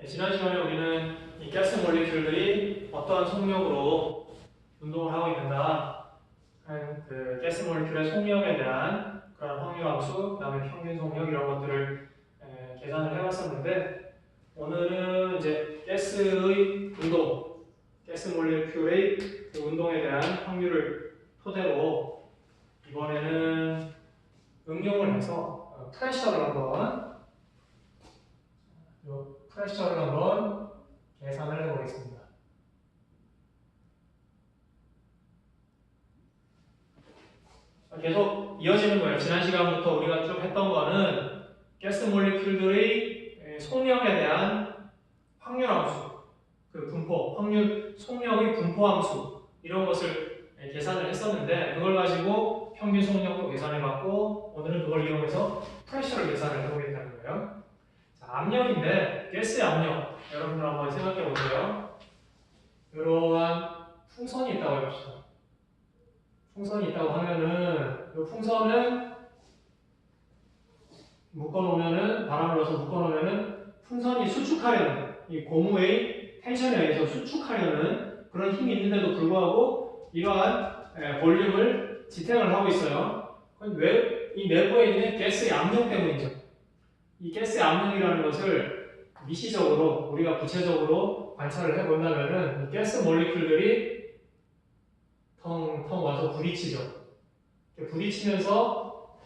지난 시간에 우리는 이 가스 몰리큘들이 어떠한 속력으로 운동을 하고 있는가 하는 그 가스 몰리큘의 속력에 대한 그런 확률함수, 그 다음에 평균 속력 이런 것들을 계산을 해봤었는데, 오늘은 이제 가스의 운동, 가스 몰리큘의 그 운동에 대한 확률을 토대로 이번에는 응용을 해서 프레셔를 한번 계산을 해보겠습니다. 계속 이어지는 거예요. 지난 시간부터 우리가 쭉 했던 거는 가스 몰리큘들의 속력에 대한 확률함수, 그 분포, 확률 속력의 분포함수 이런 것을 계산을 했었는데, 그걸 가지고 평균 속력도 계산해봤고, 오늘은 그걸 이용해서 프레셔를 계산을 해보겠다는 거예요. 자, 압력인데 가스의 압력 여러분들 한번 생각해 보세요. 이러한 풍선이 있다고 해봅시다. 풍선이 있다고 하면은 이 풍선은 묶어놓으면은, 바람을 넣어서 묶어놓으면은 풍선이 수축하려는, 이 고무의 텐션에 의해서 수축하려는 그런 힘이 있는데도 불구하고 이러한 볼륨을 지탱을 하고 있어요. 그건 왜? 이 내부에 있는 가스의 압력 때문이죠. 이 가스의 압력이라는 것을 미시적으로 우리가 구체적으로 관찰을 해본다면은 이 가스 몰리큘들이 텅텅 와서 부딪히죠. 부딪히면서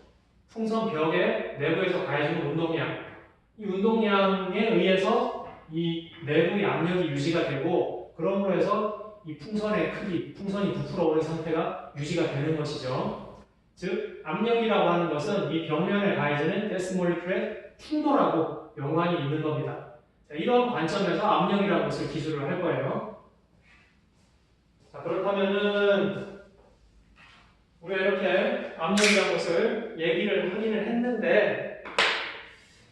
풍선 벽에 내부에서 가해주는 운동량, 이 운동량에 의해서 이 내부의 압력이 유지가 되고, 그러므로 해서 이 풍선의 크기, 풍선이 부풀어오는 상태가 유지가 되는 것이죠. 즉, 압력이라고 하는 것은 이 벽면에 가해지는 가스 몰리큘의 충돌하고 연관이 있는 겁니다. 자, 이런 관점에서 압력이라는 것을 기술을 할 거예요. 자, 그렇다면은 우리가 이렇게 압력이라는 것을 얘기를 하기는 했는데,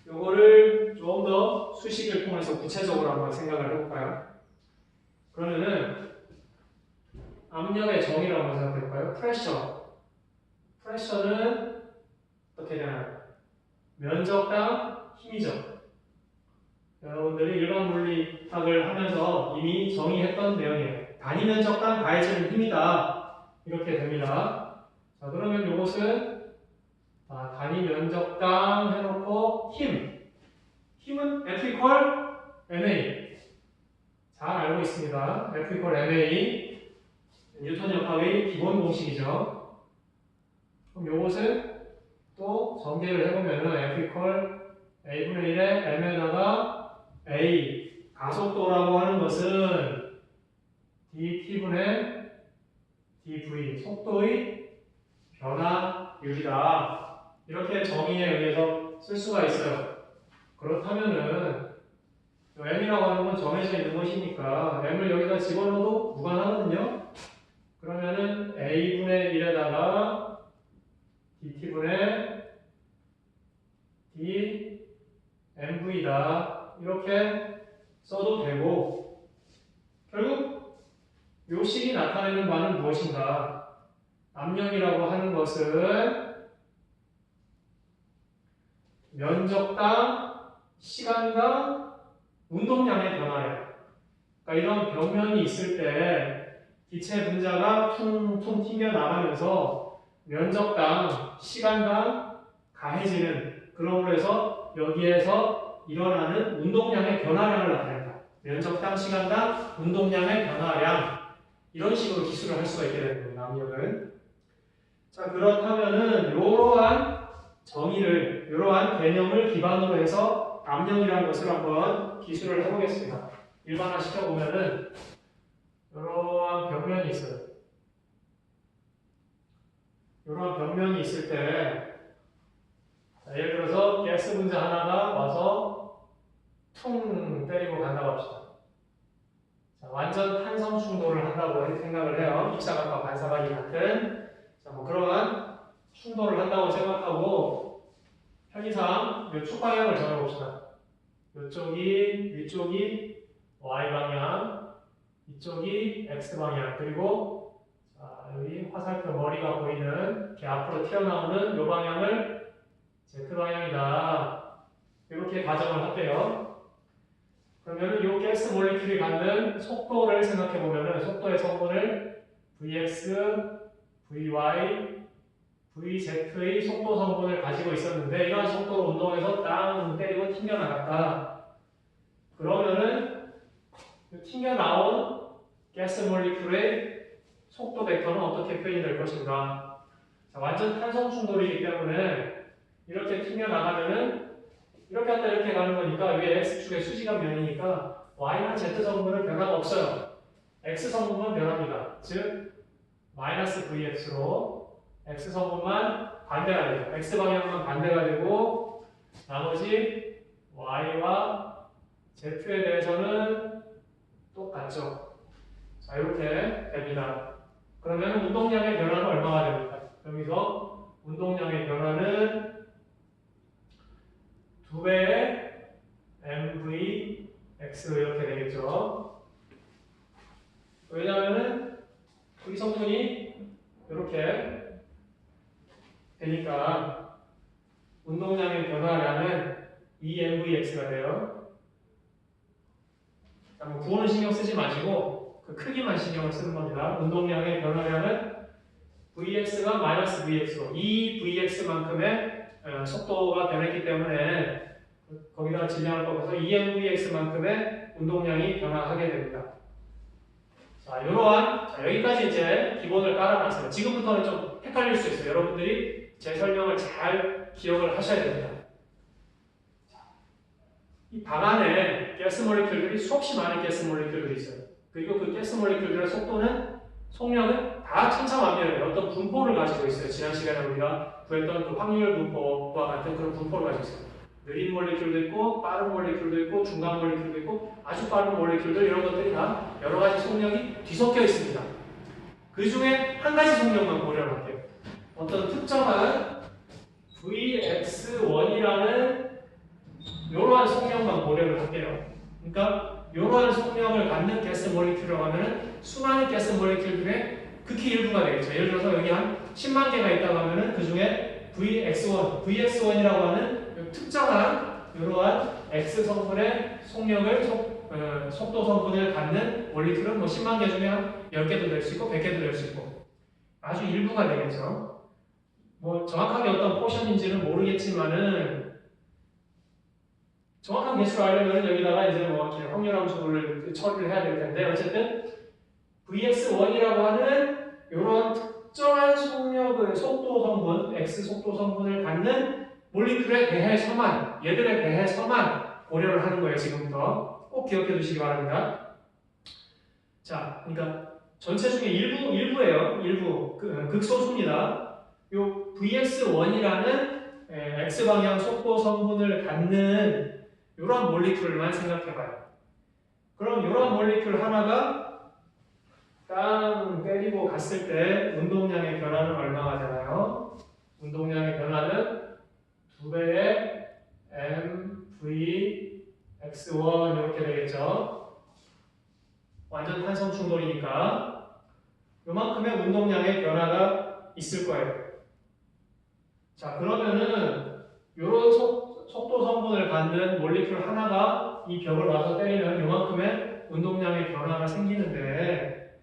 요거를 좀 더 수식을 통해서 구체적으로 한번 생각을 해볼까요? 그러면은 압력의 정의라고 한번 생각해볼까요? 프레셔는 어떻게 되나요? 면적당 힘이죠. 여러분들이 일반 물리학을 하면서 이미 정의했던 내용이에요. 단위 면적당 가해지는 힘이다. 이렇게 됩니다. 자, 그러면 이것은 단위 면적당 해놓고 힘은 F equal ma. 잘 알고 있습니다. F equal ma. 뉴턴 역학의 기본 공식이죠. 그럼 이것은 또 전개를 해보면은 F equal a분의 1에 m에다가 a, 가속도라고 하는 것은 dt분의 dv, 속도의 변화율이다. 이렇게 정의에 의해서 쓸 수가 있어요. 그렇다면은 m이라고 하는 건 정해져 있는 것이니까 m을 여기다 집어넣어도 무관하거든요. 그러면은 a분의 1에다가 dt분의 dmv다. 이렇게 써도 되고, 결국 요 식이 나타내는 바는 무엇인가? 압력이라고 하는 것은 면적당 시간당 운동량의 변화래요. 그러니까 이런 벽면이 있을 때 기체 분자가 퉁퉁 튕겨나가면서 면적당 시간당 가해지는, 그러므로 해서 여기에서 일어나는 운동량의 변화량을 나타낸다. 면적당 시간당 운동량의 변화량, 이런 식으로 기술을 할 수가 있게 되는 겁니다. 압력은. 자, 그렇다면은 이러한 정의를, 이러한 개념을 기반으로 해서 압력이라는 것을 한번 기술을 해보겠습니다. 일반화 시켜보면은 이러한 벽면이 있어요. 이러한 벽면이 있을 때, 자, 예를 들어서 가스 분자 하나가 와서 퉁 때리고 간다고 합시다. 자, 완전 탄성 충돌을 한다고 생각을 해요. 입사각과 반사각이 같은. 자, 뭐 그러한 충돌을 한다고 생각하고, 편의상 이 축 방향을 정해봅시다. 이쪽이, 위쪽이 Y방향, 이쪽이 X방향, 그리고 자, 여기 화살표 머리가 보이는 이렇게 앞으로 튀어나오는 이 방향을 Z방향이다. 이렇게 가정을 할게요. 그럼 그러면 이 가스 몰리큘이 갖는 속도를 생각해 보면은 속도의 성분을 Vx, Vy, Vz의 속도 성분을 가지고 있었는데 이러한 속도로 운동해서 땅 때리고 튕겨나갔다. 그러면은 튕겨나온 가스 몰리큘의 속도 벡터는 어떻게 표현이 될 것인가? 자, 완전 탄성 충돌이기 때문에 이렇게 튕겨나가면은 이렇게 갔다 이렇게 가는 거니까 위에 X축의 수직한 면이니까 Y나 Z 성분은 변화가 없어요. X 성분만 변합니다. 즉 마이너스 Vx로 X 성분만 반대가 되죠. X 방향만 반대가 되고 나머지 Y와 Z에 대해서는 똑같죠. 자, 이렇게 됩니다. 그러면 운동량의 변화는 얼마가 됩니까? 여기서 운동량의 변화는 2배의 mvx 이렇게 되겠죠. 왜냐하면은 V 성분이 이렇게 되니까 운동량의 변화량은 2mvx가 돼요. 뭐 구호는 신경 쓰지 마시고 그 크기만 신경을 쓰는 겁니다. 운동량의 변화량은 vx가 마이너스 vx로 2vx만큼의 속도가 변했기 때문에 거기다가 질량을 꺾어서 2mvx만큼의 운동량이 변화하게 됩니다. 자, 여기까지 이제 기본을 깔아놨어요. 지금부터는 좀 헷갈릴 수 있어요. 여러분들이 제 설명을 잘 기억을 하셔야 됩니다. 이 방 안에 가스 몰리큘들이 수없이 많은 가스 몰리큘들이 있어요. 그리고 그 가스 몰리큘들의 속력은 다 천차만별이에요. 어떤 분포를 가지고 있어요. 지난 시간에 우리가 구했던 그 확률 분포와 같은 그런 분포를 가지고 있어요. 느린 몰리큘도 있고, 빠른 몰리큘도 있고, 중간 몰리큘도 있고, 아주 빠른 몰리큘들 이런 것들이 다 여러 가지 속력이 뒤섞여 있습니다. 그 중에 한 가지 속력만 고려를 할게요. 어떤 특정한 Vx1이라는 이러한 속력만 고려를 할게요. 그러니까 이러한 속력을 갖는 가스 몰리큘이라고 하면은 수많은 가스 몰리큘들의 극히 일부가 되겠죠. 예를 들어서 여기 한 10만 개가 있다고 하면은 그 중에 Vx1이라고 하는 특정한 이러한 X 성분의 속도 성분을 갖는 몰리큘은 뭐 10만 개 중에 한 10개도 될 수 있고 100개도 될 수 있고 아주 일부가 되겠죠. 뭐 정확하게 어떤 포션인지는 모르겠지만은 정확한 개수를 알려면 여기다가 이제 뭐 확률 함수를 처리를 해야 될 텐데 어쨌든 Vx1이라고 하는 이런 특정한 속도 성분, X 속도 성분을 갖는 몰리큘에 대해서만 얘들에 대해서만 고려를 하는 거예요. 지금부터 꼭 기억해 두시기 바랍니다. 자, 그러니까 전체 중에 일부예요. 일부 극소수입니다. 요 Vx1이라는 X 방향 속도 성분을 갖는 이러한 몰리큘만 생각해봐요. 그럼 이러한 몰리큘 하나가 땅 때리고 갔을 때 운동량의 변화는 얼마가 되나요? 운동량의 변화는 2배의 mvx1 이렇게 되겠죠. 완전 탄성 충돌이니까 요만큼의 운동량의 변화가 있을 거예요. 자, 그러면은 요런 속도 성분을 갖는 몰리큘 하나가 이 벽을 와서 때리면 요만큼의 운동량의 변화가 생기는데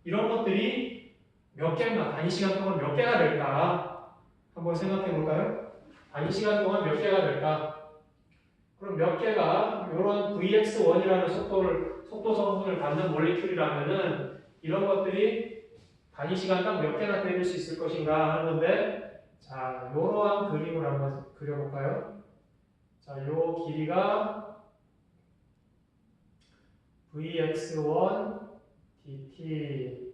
이런 것들이 몇 개나 단위 시간 동안 몇 개가 될까? 한번 생각해 볼까요? 단위 시간 동안 몇 개가 될까? 그럼 몇 개가 이런 Vx1이라는 속도 성분을 갖는 몰리큘이라면은 이런 것들이 단위 시간 딱 몇 개나 때릴 수 있을 것인가 하는 건데 자, 이러한 그림을 한번 그려볼까요? 자, 요 길이가 Vx1 dt.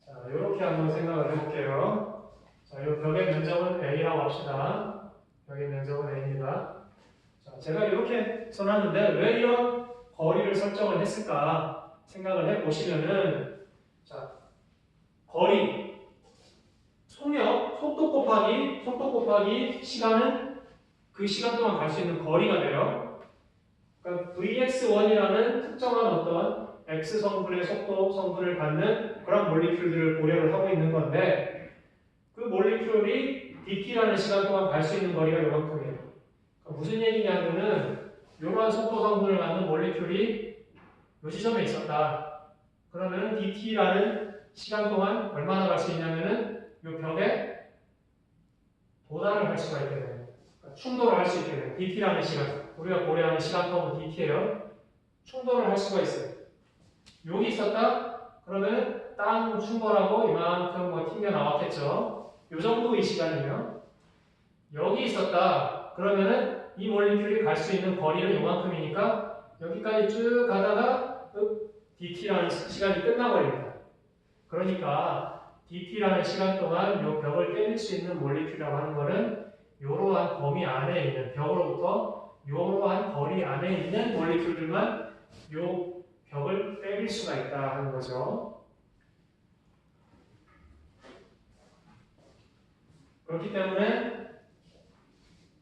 자, 이렇게 한번 생각을 해볼게요. 자, 요 벽의 면적은 A라고 합시다. 벽의 면적은 A입니다. 자, 제가 이렇게 써놨는데 왜 이런 거리를 설정을 했을까 생각을 해보시면은 자, 거리, 속도 곱하기 시간은 그 시간 동안 갈 수 있는 거리가 돼요. 그러니까 Vx1이라는 특정한 어떤 X 성분의 속도 성분을 갖는 그런 몰리큘들을 고려를 하고 있는 건데 그 몰리큘이 dt라는 시간 동안 갈 수 있는 거리가 이만큼이에요. 그러니까 무슨 얘기냐면은 이러한 속도 성분을 갖는 몰리큘이 몰리큘이 이 지점에 있었다. 그러면 dt라는 시간 동안 얼마나 갈 수 있냐면은 이 벽에 도달을 할 수가 있게 돼요. 그러니까 충돌을 할 수 있게 돼요. dt라는 시간. 우리가 고려하는 시간 터무 dt예요. 충돌을 할 수가 있어요. 여기 있었다? 그러면 땅 충돌하고 이만큼 뭐 튕겨 나왔겠죠. 요 정도의 시간이면 여기 있었다. 그러면은 이 몰리큘이 갈 수 있는 거리는 요만큼이니까 여기까지 쭉 가다가 dt라는 시간이 끝나버립니다. 그러니까 dt라는 시간 동안 이 벽을 때릴 수 있는 몰리큘이라고 하는 거는 이러한 범위 안에 있는 벽으로부터 이러한 거리 안에 있는 몰리큘들만 이 벽을 때릴 수가 있다 하는 거죠. 그렇기 때문에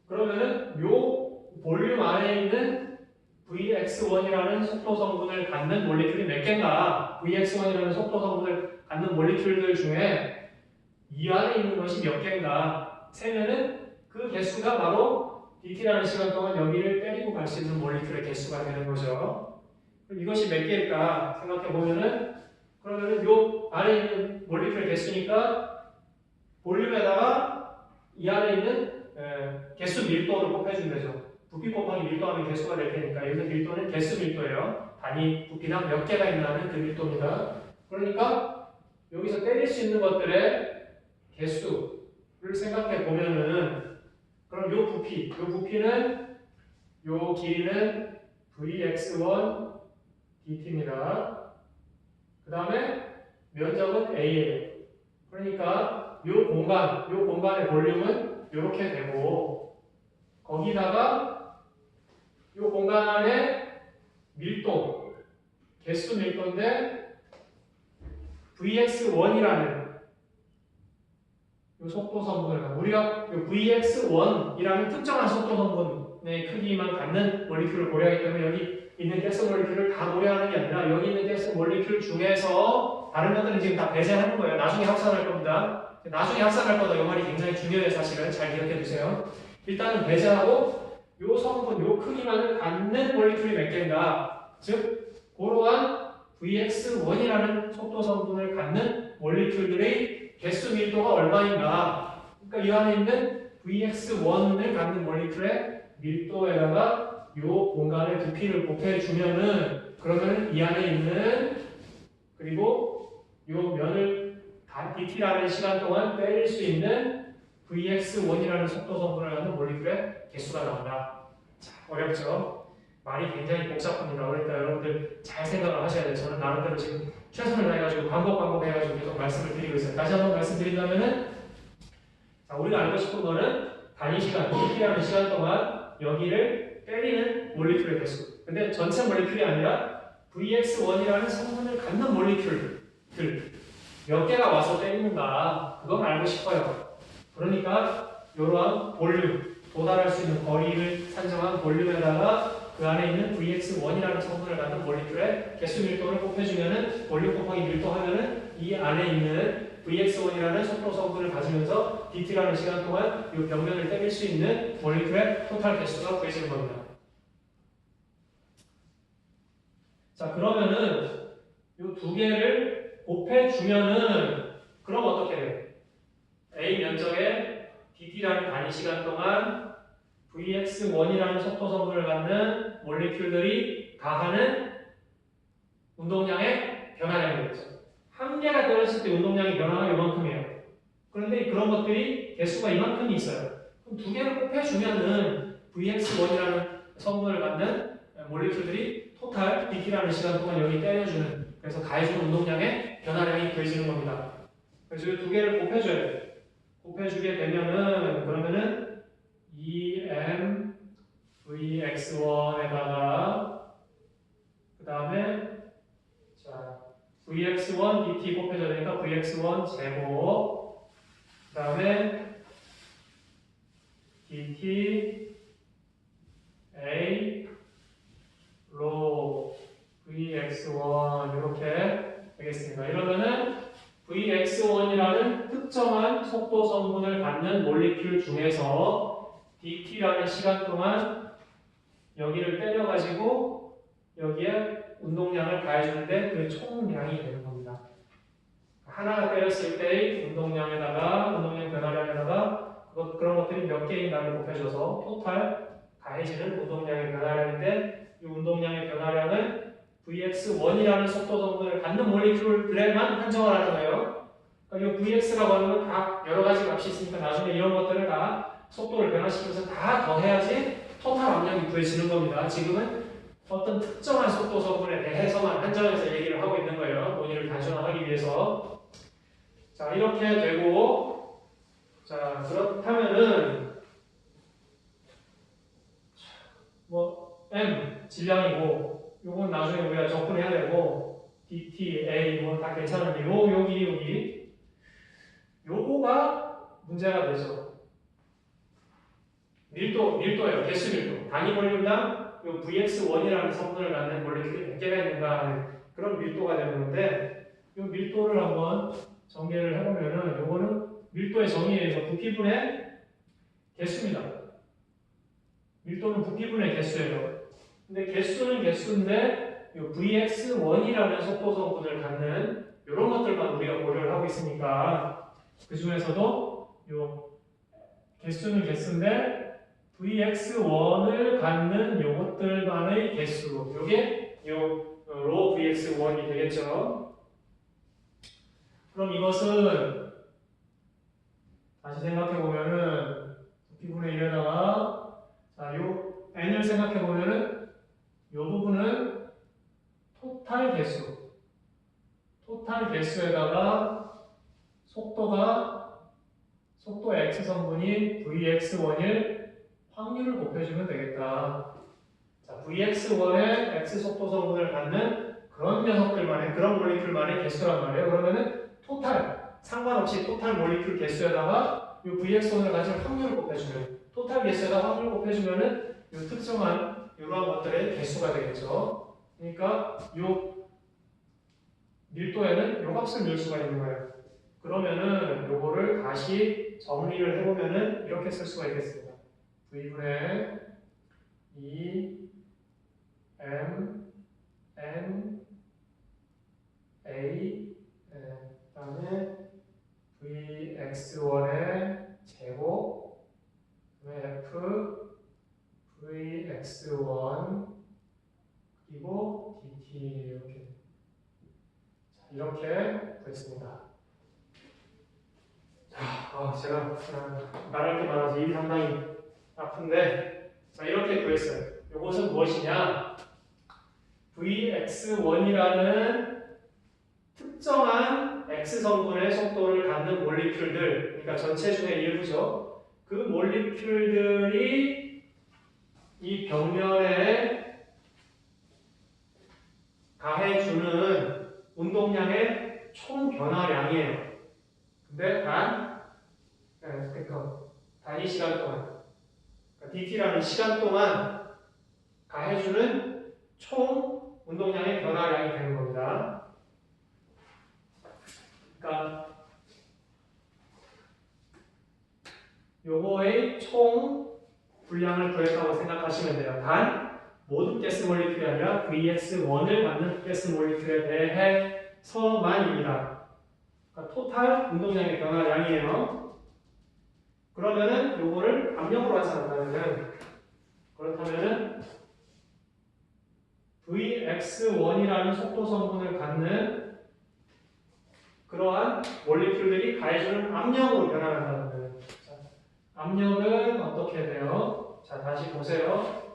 그러면은 요 볼륨 안에 있는 Vx1이라는 속도 성분을 갖는 몰리큘이 몇 개인가? Vx1이라는 속도 성분을 갖는 몰리큘들 중에 이 안에 있는 것이 몇 개인가? 세면은 그 개수가 바로 dt라는 시간 동안 여기를 때리고 갈 수 있는 몰리큘의 개수가 되는 거죠. 그럼 이것이 몇 개일까? 생각해 보면은 그러면은 요 안에 있는 몰리큘의 개수니까 볼륨에다가 이 안에 있는 개수 밀도를 곱해주면 되죠. 부피 곱하기 밀도하면 개수가 될 테니까 여기서 밀도는 개수 밀도예요. 단위 부피당 몇 개가 있나는 그 밀도입니다. 그러니까 여기서 때릴 수 있는 것들의 개수를 생각해 보면은 그럼 요 부피는 요 길이는 Vx1 dt입니다. 그 다음에 면적은 a예요. 그러니까 요 공간의 볼륨은 이렇게 되고 거기다가 요 공간 안에 밀도, 개수 밀도인데 Vx1이라는 요 속도 성분을 우리가 요 Vx1이라는 특정한 속도 성분의 크기만 갖는 몰리큘을 고려하기 때문에 여기 있는 가스 몰리큘을 다 고려하는 게 아니라 여기 있는 가스 몰리큘 중에서 다른 것들은 지금 다 배제하는 거예요. 나중에 합산할 겁니다. 나중에 합산할 거다. 이 말이 굉장히 중요해요. 사실은 잘 기억해 두세요. 일단은 배제하고 요 성분, 요 크기만을 갖는 몰리큘이 몇 개인가? 즉 그러한 Vx1이라는 속도 성분을 갖는 몰리큘들의 개수 밀도가 얼마인가? 그러니까 이 안에 있는 Vx1을 갖는 몰리큘의 밀도에다가 요 공간의 부피를 곱해주면은 그러면 이 안에 있는 그리고 요 면을 dt라는 시간 동안 빼릴 수 있는 Vx1이라는 속도 성분을 갖는 몰리큘의 개수가 나온다. 자, 어렵죠? 말이 굉장히 복잡합니다. 그러니까 여러분들 잘 생각을 하셔야 돼요. 저는 나름대로 지금 최선을 다해가지고 반복해가지고 계속 말씀을 드리고 있어요. 다시 한번 말씀드린다면은 자, 우리가 알고 싶은 거는 단위 시간, dt라는 시간 동안 여기를 때리는 몰리큘의 개수. 근데 전체 몰리큘이 아니라 Vx1이라는 성분을 갖는 몰리큘들 몇 개가 와서 때리는가 그건 알고 싶어요. 그러니까 이러한 볼륨, 도달할 수 있는 거리를 산정한 볼륨에다가 그 안에 있는 Vx1이라는 성분을 갖는 몰리큘의 개수 밀도를 곱해주면은 볼륨 곱하기 밀도 하면은 이 안에 있는 Vx1이라는 속도 성분을 가지면서 dt라는 시간 동안 이 벽면을 때릴 수 있는 몰리큘의 토탈 개수가 구해지는 겁니다. 자, 그러면은 이 두 개를 곱해주면은 그럼 어떻게 돼요? A 면적에 dt라는 단위 시간 동안 Vx1이라는 속도 성분을 갖는 몰리큘들이 가하는 운동량의 변화량이 되겠죠. 한 개가 떨어졌을 때 운동량의 변화가 이만큼이에요. 그런데 그런 것들이 개수가 이만큼이 있어요. 그럼 두 개를 곱해주면은 Vx1이라는 성분을 갖는 몰리큘들이 토탈 dt라는 시간 동안 여기 때려주는 그래서 가해주는 운동량의 변화량이 구해지는 겁니다. 그래서 이 두 개를 곱해줘야 돼요. 곱해주게 되면은 그러면은 2m Vx1에다가 그 다음에 자 Vx1 dt 곱해줘야 되니까 Vx1 제곱 그 다음에 dt a 로 Vx1 이렇게 되겠습니다. 이러면은 Vx1이라는 특정한 속도 성분을 갖는 몰리큘 중에서 dt라는 시간 동안 여기를 때려가지고 여기에 운동량을 가해주는데 그 총량이 되는 겁니다. 하나가 때렸을 때의 운동량 변화량에다가 그런 것들이 몇 개인가를 곱해줘서 토탈 가해지는 운동량의 변화량인데 이 운동량의 변화량은 Vx1이라는 속도 성분을 갖는 몰리큘들에만 한정을 하는 거예요. 그러니까 이 Vx라고 하는 건 다 여러 가지 값이 있으니까 나중에 이런 것들을 다 속도를 변화시키면서 다 더해야지 토탈 압력이 구해지는 겁니다. 지금은 어떤 특정한 속도 성분에 대해서만 한정해서 얘기를 하고 있는 거예요. 논의를 단순화하기 위해서. 자, 이렇게 되고, 자, 그렇다면은, 뭐, M, 질량이고, 요건 나중에 우리가 접근해야 되고, DT, A, 뭐 다 괜찮은데, 여기, 요거가 문제가 되죠. 밀도예요. 개수 밀도. 단위 볼륨당 요 Vx1이라는 성분을 갖는 몰리큘이 몇 개가 있는가 하는 그런 밀도가 되는 건데, 요 밀도를 한번 정리를 해보면은, 요거는 밀도의 정의에서 부피분의 개수입니다. 밀도는 부피분의 개수예요. 근데 개수는 개수인데, 요 Vx1이라는 속도 성분을 갖는 이런 것들만 우리가 고려를 하고 있으니까, 그 중에서도 요 개수는 개수인데, Vx1을 갖는 요것들만의 개수, 요게 요 로 Vx1이 되겠죠. 그럼 이것은 다시 생각해 보면은 부피분의 1에다가 자, 요 n을 생각해 보면은 요 부분은 토탈 개수에다가 속도 x 성분이 Vx1일 확률을 곱해주면 되겠다. 자, Vx1의 x 속도 성분을 갖는 그런 녀석들만의, 그런 몰리큘만의 개수란 말이에요. 그러면은 상관없이 토탈 몰리큘 개수에다가 이 Vx1을 가진 확률을 곱해주면, 토탈 개수에다가 확률을 곱해주면은 이 특정한 이러한 것들의 개수가 되겠죠. 그러니까 이 밀도에는 이 값을 넣을 수가 있는 거예요. 그러면은 요거를 다시 정리를 해보면은 이렇게 쓸 수가 있겠습니다. V분의 2 M N A 그다음에 Vx1의 제곱 F Vx1 그리고 dt 이렇게 됐습니다. 제가 말할 게 많아서 입이 상당히 아픈데, 자, 이렇게 구했어요. 이것은 무엇이냐? Vx1이라는 특정한 X 성분의 속도를 갖는 몰리큘들, 그러니까 전체 중에 일부죠. 그 몰리큘들이 이 벽면에 가해주는 운동량의 총 변화량이에요. 근데 단위 시간 동안, dt라는 시간 동안 가해주는 총 운동량의 변화량이 되는 겁니다. 그러니까 요거의 총 분량을 구했다고 생각하시면 돼요. 단 모든 가스 몰리큘이 아니라 Vx1을 갖는 가스 몰리큘에 대해서만입니다. 그러니까 토탈 운동량의 변화량이에요. 그러면은 요거를 압력으로 환산한다면은, 그렇다면은 Vx1이라는 속도 성분을 갖는 그러한 몰리큘들이 가해주는 압력으로 변화한다는 거예요. 압력은 어떻게 돼요? 자, 다시 보세요.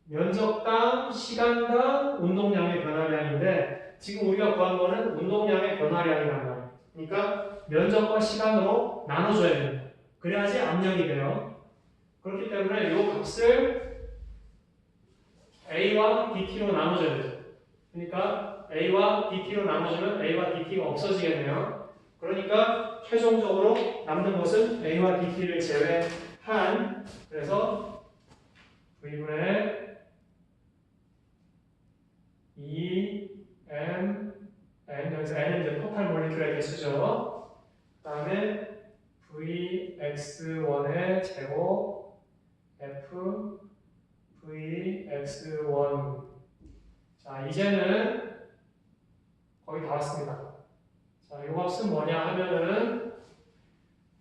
면적당, 시간당 운동량의 변화량인데, 지금 우리가 구한 거는 운동량의 변화량이란 말이에요. 그러니까 면적과 시간으로 나눠줘야 됩니다. 그래야지 압력이 돼요. 그렇기 때문에 이 값을 A와 DT로 나눠줘야 되죠. 그러니까 A와 DT로 나눠주면 A와 DT가 없어지겠네요. 그러니까 최종적으로 남는 것은 A와 DT를 제외한, 그래서 V분의 2M N, 여기서 N은 이제 토탈 몰리큘의 개수죠. 그 다음에 Vx1의 제곱 F Vx1 이제는 거의 다 왔습니다. 자, 이 값은 뭐냐 하면은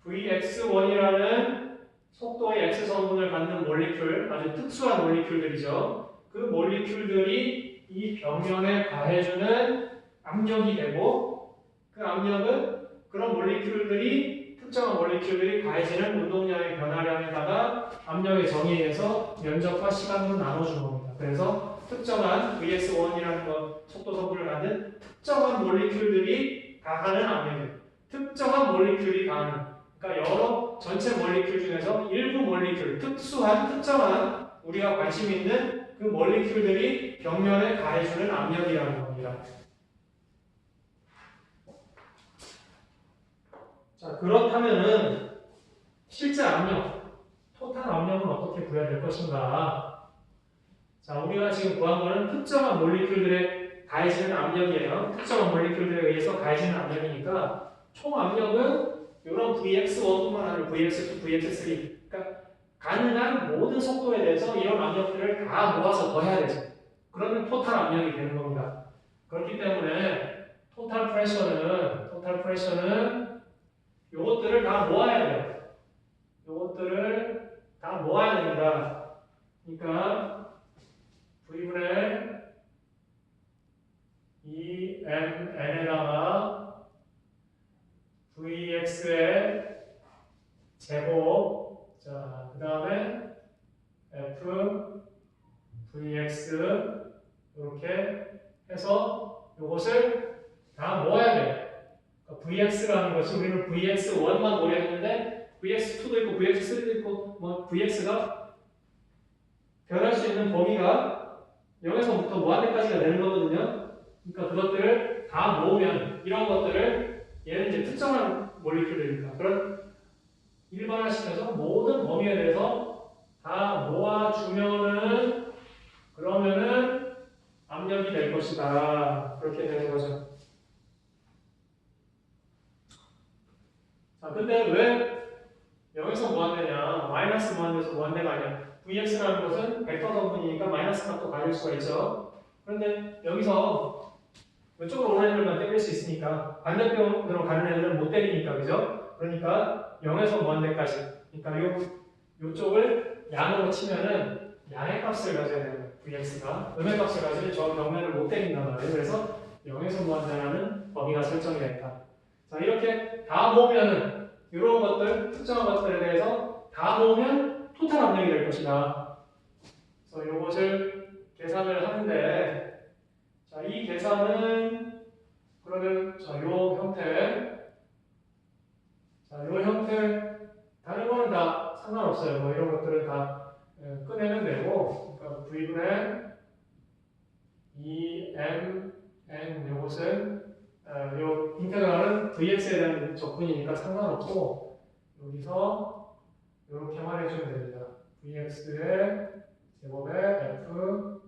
Vx1이라는 속도의 X성분을 갖는 몰리큘, 아주 특수한 몰리큘들이죠. 그 몰리큘들이 이 벽면에 가해주는 압력이 되고, 그 압력은 그런 몰리큘들이, 특정한 몰리큘들이 가해지는 운동량의 변화량에다가 압력의 정의에서 면적과 시간으로 나눠주는 겁니다. 그래서 특정한 Vx1이라는 것, 속도 성분을 갖는 특정한 몰리큘들이 가하는 압력이에요. 특정한 몰리큘이 가하는, 그러니까 여러 전체 몰리큘 중에서 일부 몰리큘, 특수한, 특정한 우리가 관심 있는 그 몰리큘들이 벽면에 가해주는 압력이라는 겁니다. 자, 그렇다면은 실제 압력, 토탈 압력은 어떻게 구해야 될 것인가? 자, 우리가 지금 구한 거는 특정한 몰리큘들에 가해지는 압력이에요. 특정한 몰리큘들에 의해서 가해지는 압력이니까 총 압력은 이런 Vx1뿐만 아니라 Vx2, Vx3, 그러니까 가능한 모든 속도에 대해서 이런 압력들을 다 모아서 더해야 되죠. 그러면 토탈 압력이 되는 겁니다. 그렇기 때문에 토탈 프레셔는 요것들을 다 모아야 돼요. 요것들을 다 모아야 됩니다. 그러니까 V분의 2mn에다가 Vx의 제곱, 자, 그 다음에 F, Vx, 이렇게 해서 요것을 다 모아야 돼요. 그러니까 Vx라는 것이 우리는 Vx1만 모여 했는데 Vx2도 있고 Vx3도 있고 뭐 Vx가 변할 수 있는 범위가 0에서부터 무한대까지가 되는 거거든요. 그러니까 그것들을 다 모으면 이런 것들을 얘는 이제 특정한 몰리큘들이니까 그런 일반화시켜서 모든 범위에 대해서 다 모아주면은 그러면은 압력이 될 것이다. 그렇게 되는 거죠. 자, 근데 왜 0에서 무한대냐? 마이너스 무한대에서 무한대가 아니야. Vx라는 것은 벡터 성분이니까 마이너스 값도 가질 수가 있죠. 그런데 여기서 이쪽으로 오는 애들만 때릴 수 있으니까 반대편으로 가는 애들은 못 때리니까, 그죠? 그러니까 0에서 무한대까지. 그러니까 요쪽을 양으로 치면은 양의 값을 가져야 돼요. Vx가. 음의 값을 가지면 저 벽면을 못 때린단 말이에요. 그래서 0에서 무한대라는 범위가 설정이 됐다. 자, 이렇게 다 모으면은 이런 것들, 특정한 것들에 대해서 다 모으면 토탈 압력이 될 것이다. 그래서 이것을 계산을 하는데, 자, 이 계산은 그러면 자, 요 형태, 다른 거는 다 상관없어요. 뭐 이런 것들은 다 꺼내면 되고, 그러니까 V분의 2mn 요것은 요 인테그랄은 Vx에 대한 적분이니까 상관없고 여기서 이렇게만 해주면 됩니다. Vx의 제곱에 F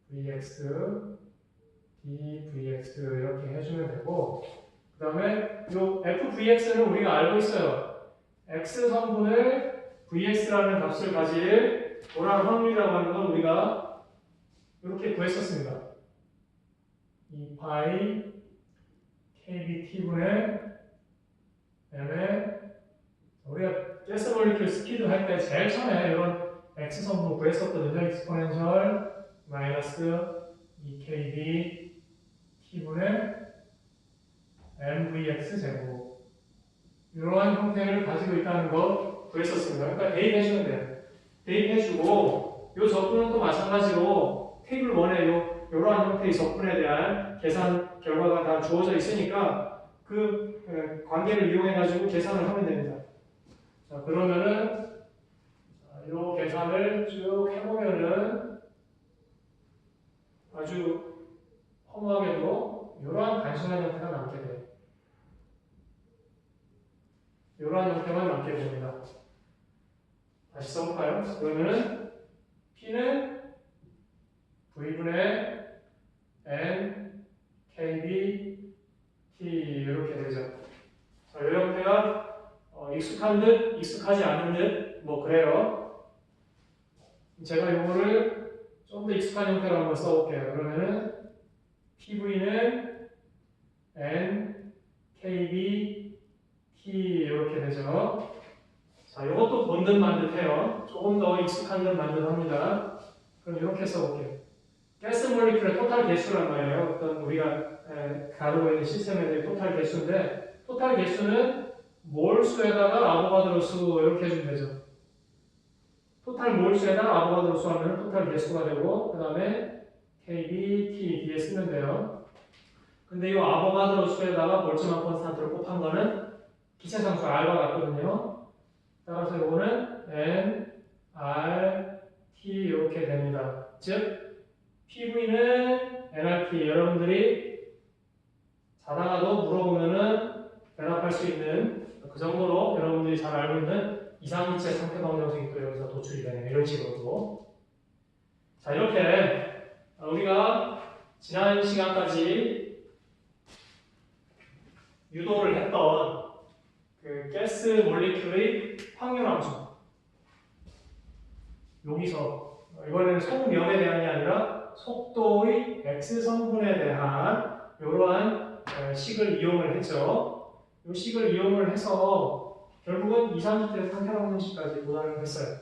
Vx dVx 이렇게 해주면 되고 그 다음에 요 FVx는 우리가 알고 있어요. X 성분을 Vx라는 값을 가질 도란 확률이라고 하는 건 우리가 이렇게 구했었습니다. 2파이 KBT분의 M에 우리가 가스 몰리큘 스피드 할 때 제일 처음에 이런 X 성분 구했었거든요. 익스포넨셜 마이너스 2KB T분의 MVX 제곱 이러한 형태를 가지고 있다는 거 구했었습니다. 그러니까 대입해주면 돼요. 대입해주고 이 적분은 또 마찬가지로 테이블 1에 이러한 형태의 적분에 대한 계산 결과가 다 주어져 있으니까 그 관계를 이용해가지고 계산을 하면 됩니다. 자, 그러면은 이 계산을 쭉 해보면은 아주 허무하게도 이러한 단순한 형태가 남게 돼요. 이러한 형태만 남게 됩니다. 다시 써볼까요? 그러면은 P는 V분의 N, KB, T 이렇게 되죠. 자, 이 형태가 익숙한 듯, 익숙하지 않은 듯, 뭐 그래요. 제가 이거를 좀 더 익숙한 형태로 한번 써볼게요. 그러면은 PV는 N, KB, T 이렇게 되죠. 자, 이것도 본 듯 만 듯해요. 조금 더 익숙한 듯 만 듯합니다. 그럼 이렇게 써볼게요. 가스 몰리큘의 토탈 개수란 말이에요. 어떤 우리가 다루고 있는 시스템에 대한 토탈 개수인데, 토탈 개수는 몰수에다가 아보가드로 수 이렇게 해주면 되죠. 토탈 몰수에다가 아보가드로 수 하면 토탈 개수가 되고, 그 다음에 KB, T 뒤에 쓰면 돼요. 근데 이 아보가드로 수에다가 몰츠만 콘스탄트를 곱한 거는 기체상수 R과 같거든요. 따라서 이거는 N, R, T 이렇게 됩니다. 즉, PV는 NRT. 여러분들이 자다가도 물어보면은 대답할 수 있는 그 정도로 여러분들이 잘 알고 있는 이상기체 상태 방정식이 또 여기서 도출이 되는 이런 식으로. 자, 이렇게 우리가 지난 시간까지 유도를 했던 그 가스 몰리큘의 확률 함수. 여기서 이번에는 속력에 대한이 아니라 속도의 x 성분에 대한 이러한 식을 이용을 했죠. 이 식을 이용을 해서 결국은 이상기체 상태 방정식까지 도달을 했어요.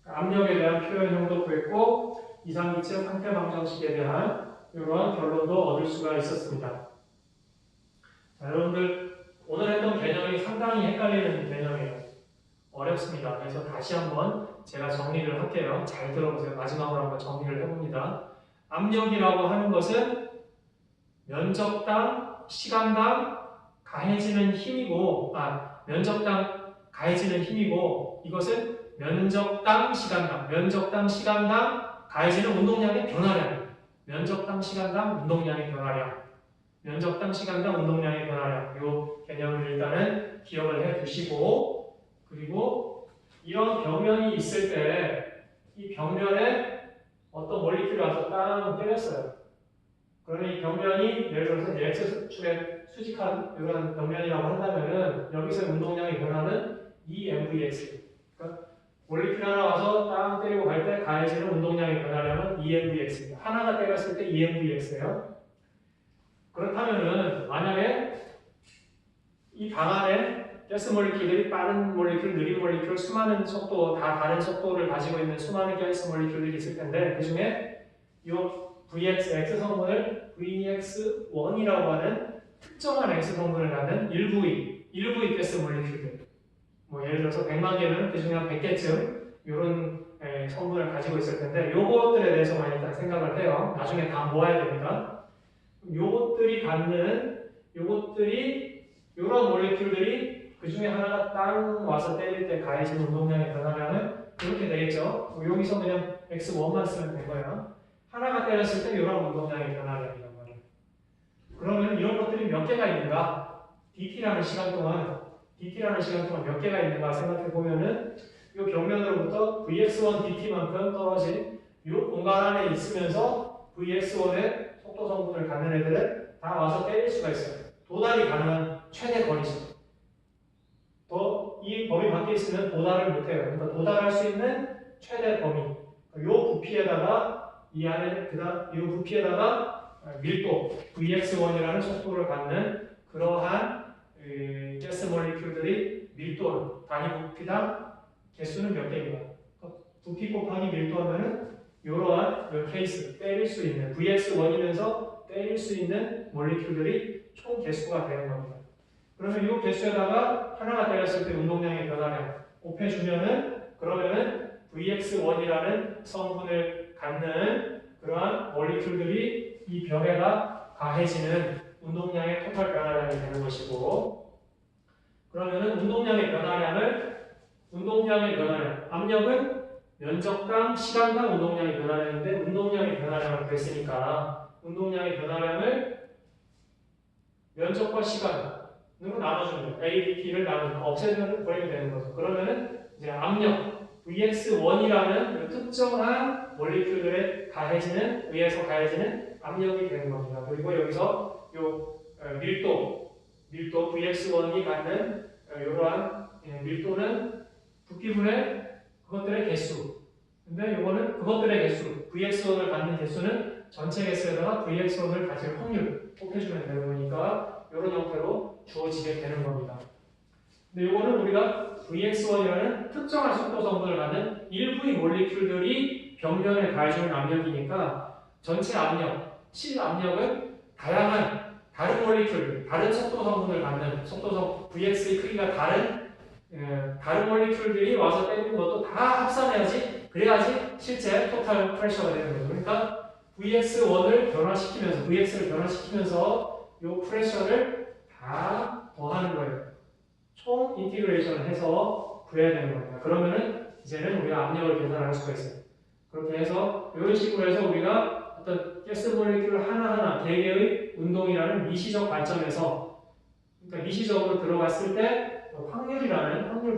압력에 대한 표현형도 구했고 이상기체 상태 방정식에 대한 이러한 결론도 얻을 수가 있었습니다. 자, 여러분들 오늘 했던 개념이 상당히 헷갈리는 개념이에요. 어렵습니다. 그래서 다시 한번 제가 정리를 할게요. 잘 들어보세요. 마지막으로 한번 정리를 해봅니다. 압력이라고 하는 것은 면적당, 시간당 가해지는 힘이고, 면적당 가해지는 힘이고, 이것은 면적당, 시간당 가해지는 운동량의 변화량. 면적당, 시간당 운동량의 변화량. 면적당, 시간당 운동량의 변화량. 이 개념을 일단은 기억을 해 두시고, 그리고 이런 벽면이 있을 때 이 벽면에 어떤 몰리큘이 와서 땅 때렸어요. 그러면 이 벽면이 예를 들어서 X축의 수직한 이런 벽면이라고 한다면은 여기서 운동량의 변화는 EMVX. 그러니까 몰리큘 하나 와서 땅 때리고 갈 때 가해지는 운동량의 변화량은 EMVX입니다. 하나가 때렸을 때 EMVX예요. 그렇다면은 만약에 이 방 안에 가스 몰리큘들이 빠른 몰리큘, 느린 몰리큘, 수많은 속도, 다 다른 속도를 가지고 있는 수많은 가스 몰리큘들이 있을 텐데 그 중에 이 VX, X 성분을 VX1이라고 하는 특정한 X 성분을 갖는 일부의 가스 몰리큘들. 뭐 예를 들어서 100만 개면 그 중에 한 100개쯤 이런 성분을 가지고 있을 텐데 요것들에 대해서 많이 딱 생각을 해요. 나중에 다 모아야 됩니다. 요것들이 요런 몰리큘들이 그 중에 하나가 땅 와서 때릴 때 가해지는 운동량의 변화량은 이렇게 되겠죠. 여기서 그냥 X1만 쓰면 된 거예요. 하나가 때렸을 때 이런 운동량의 변화량이란 말이에요. 그러면 이런 것들이 몇 개가 있는가? DT라는 시간 동안 몇 개가 있는가 생각해 보면은 이 벽면으로부터 VX1 DT만큼 떨어진 이 공간 안에 있으면서 VX1의 속도 성분을 갖는 애들은 다 와서 때릴 수가 있어요. 도달이 가능한 최대 거리죠. 이 범위 밖에 있으면 도달을 못해요. 그러니까 도달할 수 있는 최대 범위. 이 부피에다가 이 안에 이 부피에다가 밀도 VX1이라는 속도를 갖는 그러한 가스 몰리큘들이 밀도 단위 부피당 개수는 몇 개인가? 부피 곱하기 밀도 하면은 이러한 케이스 때릴 수 있는 VX1이면서 때릴 수 있는 몰리큘들이 총 개수가 되는 겁니다. 그러면 이 개수에다가 하나가 때렸을 때 운동량의 변화량 곱해주면은 그러면은 VX1이라는 성분을 갖는 그러한 몰리큘들이 이 벽에다 가해지는 운동량의 토탈 변화량이 되는 것이고, 그러면은 운동량의 변화량, 압력은 면적당, 시간당 운동량의 변화량인데 운동량의 변화량을 구했으니까 운동량의 변화량을 면적과 시간으로 나눠주는 거예요. A, B, T를 나누는 거, 없애면 버리면 되는 거죠. 그러면은 이제 압력 VX1이라는 특정한 몰리큘들에 의해서 가해지는 압력이 되는 겁니다. 그리고 여기서 요 밀도 VX1이 갖는 이러한 밀도는 부피분의 그것들의 개수. 근데 이거는 그것들의 개수, VX1을 갖는 개수는 전체 개수에다가 Vx1을 가질 확률 곱해주면 되는 거니까 이런 형태로 주어지게 되는 겁니다. 근데 이거는 우리가 Vx1이라는 특정한 속도 성분을 갖는 일부의 몰리큘들이 벽면에 가해주는 압력이니까 전체 압력, 실압력은 다양한 다른 몰리큘, 다른 속도 성분을 갖는 Vx의 크기가 다른 몰리큘들이 와서 때리는 것도 다 합산해야지, 그래야지 실제 토탈 프레셔가 되는 거죠. 그러니까 Vx를 변화시키면서 이 프레셔를 다 더하는 거예요. 총 인티그레이션을 해서 구해야 되는 겁니다. 그러면은 이제는 우리가 압력을 계산할 수가 있어요. 그렇게 해서 이런 식으로 해서 우리가 어떤 가스 몰리큘 하나하나 개개의 운동이라는 미시적 관점에서, 그러니까 미시적으로 들어갔을 때 확률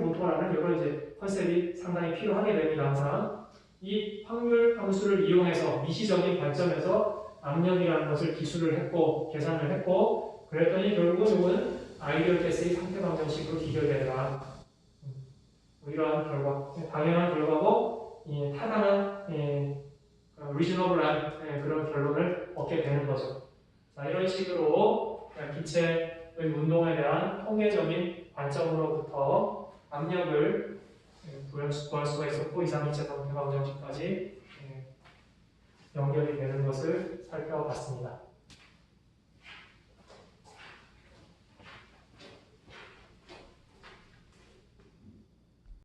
분포라는 이런 이제 컨셉이 상당히 필요하게 됩니다. 항상 이 확률 함수를 이용해서 미시적인 관점에서 압력이라는 것을 기술을 했고 계산을 했고, 그랬더니 결국은 이거는 아이디얼 가스의 상태 방정식으로 비교되라. 이러한 결과, 당연한 결과고 타당한 리즈너블한 그런 결론을 얻게 되는 거죠. 자, 이런 식으로 기체의 운동에 대한 통계적인 관점으로부터 압력을 구할 수가 있었고, 이상기체 상태 방정식까지 연결이 되는 것을 살펴봤습니다.